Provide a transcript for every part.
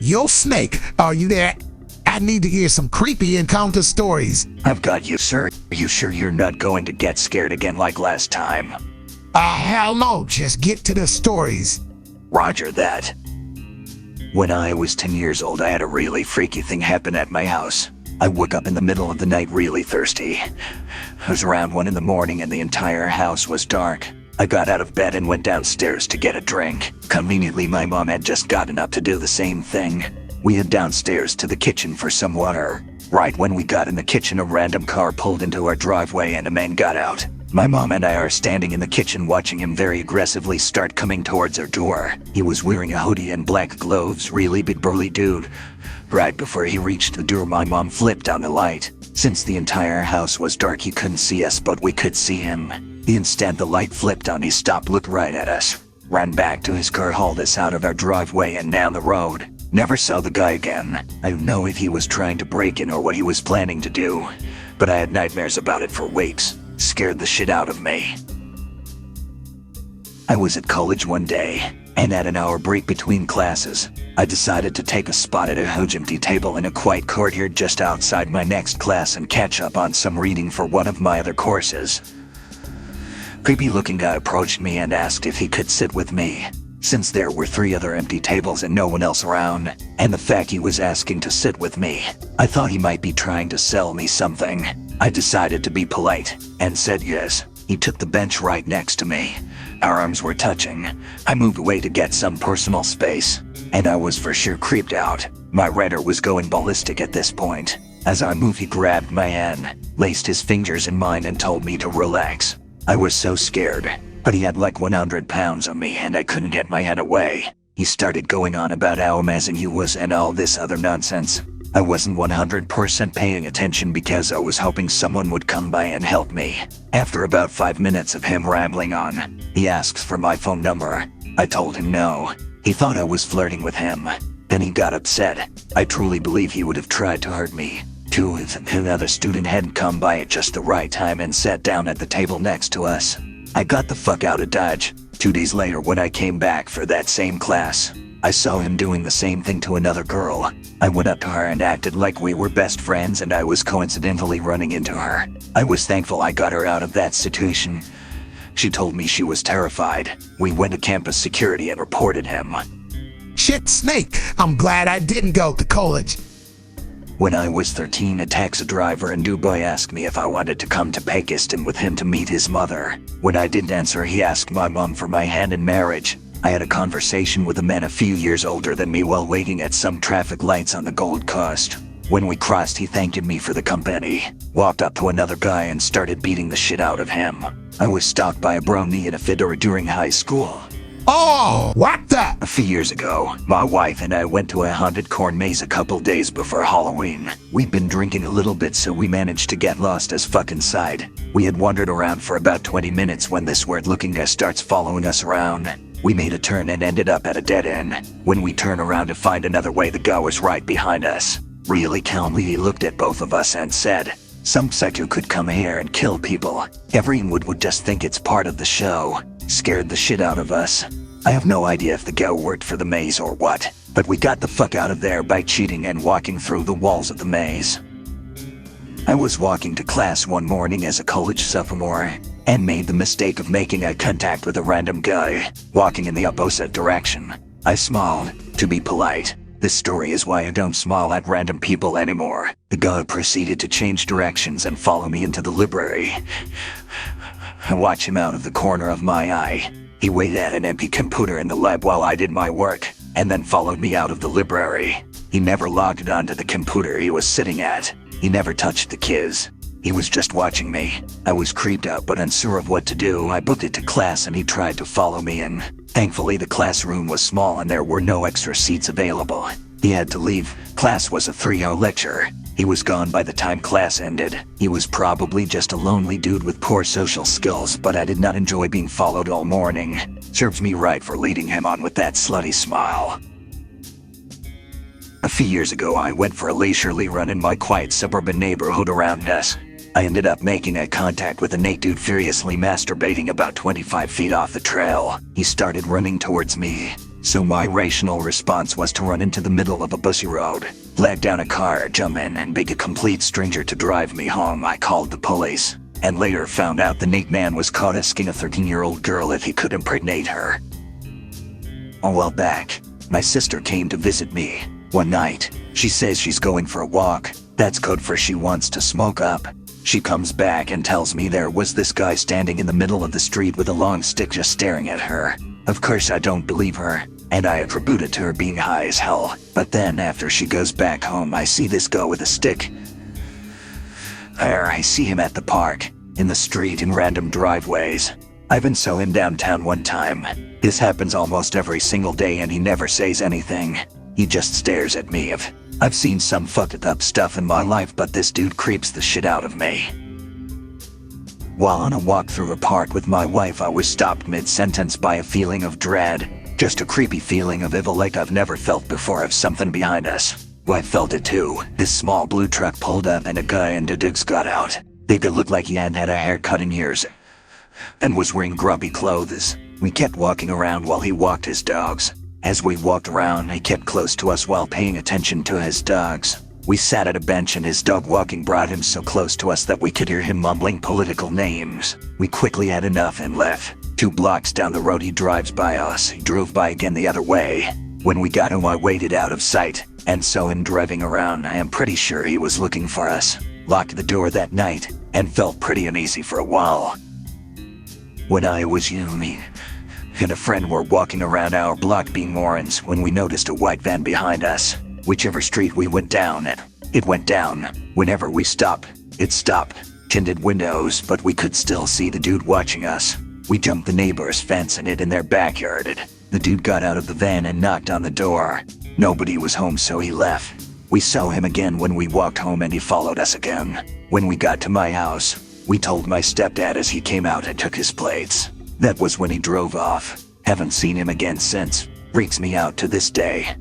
Yo, Snake, are you there? I need to hear some creepy encounter stories. I've got you, sir. Are you sure you're not going to get scared again like last time? Hell no, just get to the stories. Roger that. When I was 10 years old, I had a really freaky thing happen at my house. I woke up in the middle of the night really thirsty. It was around 1 a.m. and the entire house was dark. I got out of bed and went downstairs to get a drink. Conveniently, my mom had just gotten up to do the same thing. We head downstairs to the kitchen for some water. Right when we got in the kitchen, a random car pulled into our driveway and a man got out. My mom and I are standing in the kitchen watching him very aggressively start coming towards our door. He was wearing a hoodie and black gloves, really big burly dude. Right before he reached the door, my mom flipped on the light. Since the entire house was dark, he couldn't see us, but we could see him. The instant the light flipped on, he stopped, looked right at us, ran back to his car, hauled us out of our driveway and down the road. Never saw the guy again. I don't know if he was trying to break in or what he was planning to do, but I had nightmares about it for weeks. Scared the shit out of me. I was at college one day, and at an hour break between classes, I decided to take a spot at a huge empty table in a quiet courtyard just outside my next class and catch up on some reading for one of my other courses. Creepy-looking guy approached me and asked if he could sit with me. Since there were 3 other empty tables and no one else around, and the fact he was asking to sit with me, I thought he might be trying to sell me something. I decided to be polite and said yes. He took the bench right next to me. Our arms were touching. I moved away to get some personal space, and I was for sure creeped out. My radar was going ballistic at this point. As I moved, he grabbed my hand, laced his fingers in mine and told me to relax. I was so scared, but he had like 100 pounds on me and I couldn't get my head away. He started going on about how amazing he was and all this other nonsense. I wasn't 100% paying attention because I was hoping someone would come by and help me. After about 5 minutes of him rambling on, he asked for my phone number. I told him no. He thought I was flirting with him. Then he got upset. I truly believe he would have tried to hurt me. Another student had come by at just the right time and sat down at the table next to us. I got the fuck out of Dodge. 2 days later, when I came back for that same class, I saw him doing the same thing to another girl. I went up to her and acted like we were best friends, and I was coincidentally running into her. I was thankful I got her out of that situation. She told me she was terrified. We went to campus security and reported him. Shit, Snake, I'm glad I didn't go to college. When I was 13, a taxi driver in Dubai asked me if I wanted to come to Pakistan with him to meet his mother. When I didn't answer, he asked my mom for my hand in marriage. I had a conversation with a man a few years older than me while waiting at some traffic lights on the Gold Coast. When we crossed, he thanked me for the company, walked up to another guy and started beating the shit out of him. I was stalked by a brony and a fedora during high school. Oh, what the? A few years ago, my wife and I went to a haunted corn maze a couple days before Halloween. We'd been drinking a little bit, so we managed to get lost as fuck inside. We had wandered around for about 20 minutes when this weird-looking guy starts following us around. We made a turn and ended up at a dead end. When we turned around to find another way, the guy was right behind us. Really calmly, he looked at both of us and said, "Some psycho could come here and kill people. Everyone would just think it's part of the show." Scared the shit out of us. I have no idea if the guy worked for the maze or what, but we got the fuck out of there by cheating and walking through the walls of the maze. I was walking to class one morning as a college sophomore and made the mistake of making eye contact with a random guy walking in the opposite direction. I smiled to be polite. This story is why I don't smile at random people anymore. The guy proceeded to change directions and follow me into the library. I watched him out of the corner of my eye. He waited at an empty computer in the lab while I did my work, and then followed me out of the library. He never logged onto the computer he was sitting at. He never touched the keys. He was just watching me. I was creeped out but unsure of what to do. I booked it to class and he tried to follow me in. Thankfully, the classroom was small and there were no extra seats available. He had to leave. Class was a 3-hour lecture. He was gone by the time class ended. He was probably just a lonely dude with poor social skills, but I did not enjoy being followed all morning. Serves me right for leading him on with that slutty smile. A few years ago, I went for a leisurely run in my quiet suburban neighborhood around us. I ended up making eye contact with a Nate dude furiously masturbating about 25 feet off the trail. He started running towards me. So my rational response was to run into the middle of a busy road, flag down a car, jump in, and beg a complete stranger to drive me home. I called the police, and later found out the Nate man was caught asking a 13-year-old girl if he could impregnate her. A while back, my sister came to visit me. One night, she says she's going for a walk. That's code for she wants to smoke up. She comes back and tells me there was this guy standing in the middle of the street with a long stick just staring at her. Of course I don't believe her, and I attribute it to her being high as hell. But then after she goes back home, I see this guy with a stick. I see him at the park, in the street, in random driveways. I even saw him downtown one time. This happens almost every single day and he never says anything. He just stares at me. I've seen some fucked up stuff in my life, but this dude creeps the shit out of me. While on a walk through a park with my wife, I was stopped mid-sentence by a feeling of dread. Just a creepy feeling of evil like I've never felt before, of something behind us. Well, I felt it too. This small blue truck pulled up and a guy in the digs got out. They could look like he hadn't had a haircut in years and was wearing grubby clothes. We kept walking around while he walked his dogs. As we walked around, he kept close to us while paying attention to his dogs. We sat at a bench and his dog walking brought him so close to us that we could hear him mumbling political names. We quickly had enough and left. 2 blocks down the road he drives by us. He drove by again the other way. When we got home, I waited out of sight and saw him driving around. I am pretty sure he was looking for us. Locked the door that night and felt pretty uneasy for a while. When I was young, me and a friend were walking around our block being morons when we noticed a white van behind us. Whichever street we went down, it went down. Whenever we stopped, it stopped. Tinted windows, but we could still see the dude watching us. We jumped the neighbor's fence and hid in their backyard. The dude got out of the van and knocked on the door. Nobody was home, so he left. We saw him again when we walked home and he followed us again. When we got to my house, we told my stepdad as he came out and took his plates. That was when he drove off. Haven't seen him again since. Freaks me out to this day.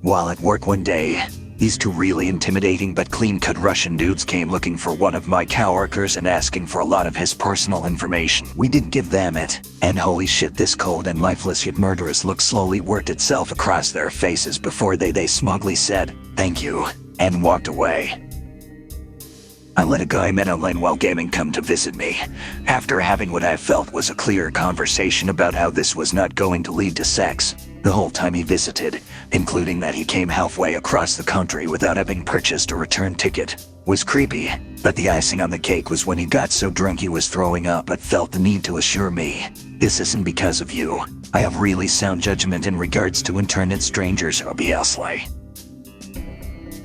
While at work one day, these 2 really intimidating but clean-cut Russian dudes came looking for one of my coworkers and asking for a lot of his personal information. We didn't give them it, and holy shit, this cold and lifeless yet murderous look slowly worked itself across their faces before they smugly said, "Thank you," and walked away. I let a guy I met online while gaming come to visit me, after having what I felt was a clear conversation about how this was not going to lead to sex. The whole time he visited, including that he came halfway across the country without having purchased a return ticket, was creepy. But the icing on the cake was when he got so drunk he was throwing up but felt the need to assure me, "This isn't because of you. I have really sound judgment in regards to internet strangers," obviously.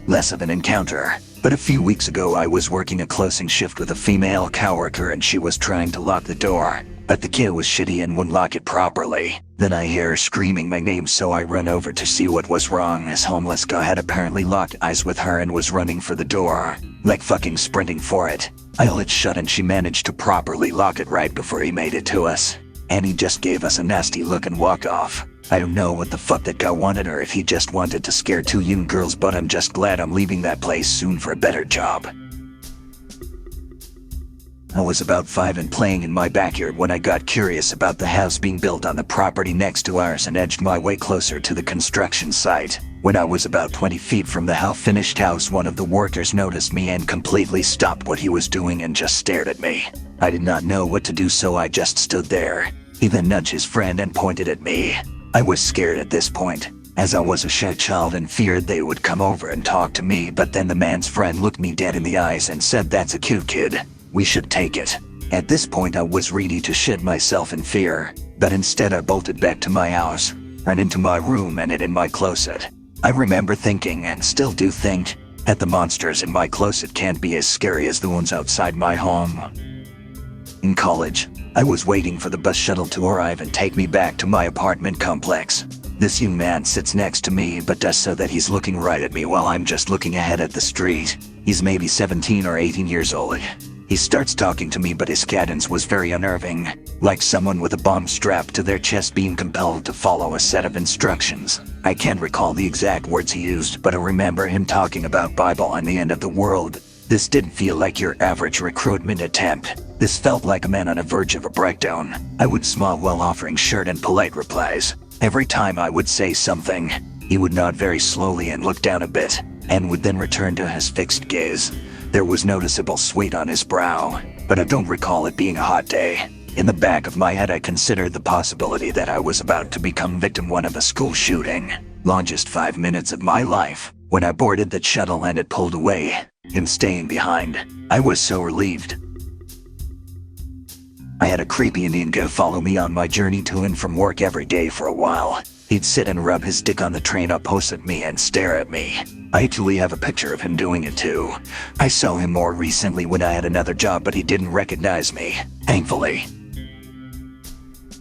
Less of an encounter. But a few weeks ago I was working a closing shift with a female coworker and she was trying to lock the door, but the key was shitty and wouldn't lock it properly. Then I hear her screaming my name, so I run over to see what was wrong. This homeless guy had apparently locked eyes with her and was running for the door, like fucking sprinting for it. I held it shut and she managed to properly lock it right before he made it to us. And he just gave us a nasty look and walked off. I don't know what the fuck that guy wanted, or if he just wanted to scare 2 young girls, but I'm just glad I'm leaving that place soon for a better job. I was about 5 and playing in my backyard when I got curious about the house being built on the property next to ours and edged my way closer to the construction site. When I was about 20 feet from the half-finished house, one of the workers noticed me and completely stopped what he was doing and just stared at me. I did not know what to do, so I just stood there. He then nudged his friend and pointed at me. I was scared at this point, as I was a shy child and feared they would come over and talk to me, but then the man's friend looked me dead in the eyes and said, "That's a cute kid. We should take it." At this point I was ready to shit myself in fear, but instead I bolted back to my house, ran into my room and hid in my closet. I remember thinking, and still do think, that the monsters in my closet can't be as scary as the ones outside my home. In college, I was waiting for the bus shuttle to arrive and take me back to my apartment complex. This young man sits next to me but does so that he's looking right at me while I'm just looking ahead at the street. He's maybe 17 or 18 years old. He starts talking to me, but his cadence was very unnerving, like someone with a bomb strapped to their chest being compelled to follow a set of instructions. I can't recall the exact words he used, but I remember him talking about Bible and the end of the world. This didn't feel like your average recruitment attempt. This felt like a man on the verge of a breakdown. I would smile while offering short and polite replies. Every time I would say something, he would nod very slowly and look down a bit, and would then return to his fixed gaze. There was noticeable sweat on his brow, but I don't recall it being a hot day. In the back of my head, I considered the possibility that I was about to become victim one of a school shooting. Longest 5 minutes of my life. When I boarded the shuttle and it pulled away, him staying behind, I was so relieved. I had a creepy Indian go follow me on my journey to and from work every day for a while. He'd sit and rub his dick on the train opposite me and stare at me. I actually have a picture of him doing it too. I saw him more recently when I had another job, but he didn't recognize me, thankfully.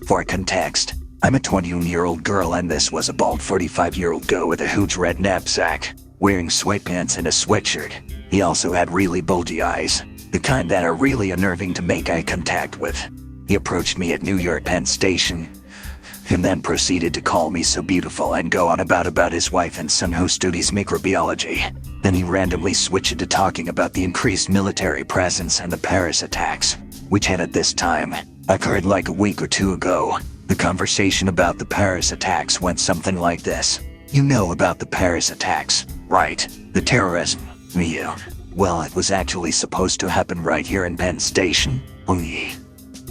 For context, I'm a 21-year-old girl and this was a bald 45-year-old guy with a huge red knapsack, wearing sweatpants and a sweatshirt. He also had really bulgy eyes, the kind that are really unnerving to make eye contact with. He approached me at New York Penn Station, and then proceeded to call me so beautiful and go on about his wife and son who studies microbiology. Then he randomly switched to talking about the increased military presence and the Paris attacks, which had at this time occurred like a week or two ago. The conversation about the Paris attacks went something like this. You know about the Paris attacks, right? The terrorism. Yeah. Well, it was actually supposed to happen right here in Penn Station.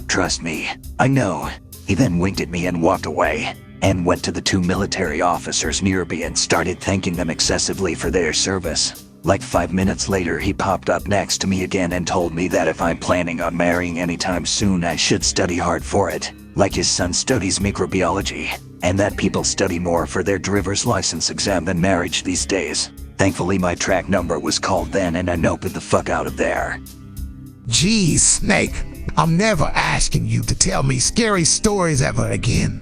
Trust me, I know. He then winked at me and walked away, and went to the 2 military officers near me and started thanking them excessively for their service. Like 5 minutes later, he popped up next to me again and told me that if I'm planning on marrying anytime soon, I should study hard for it, like his son studies microbiology, and that people study more for their driver's license exam than marriage these days. Thankfully, my track number was called then and I noped the fuck out of there. Geez, Snake, I'm never asking you to tell me scary stories ever again.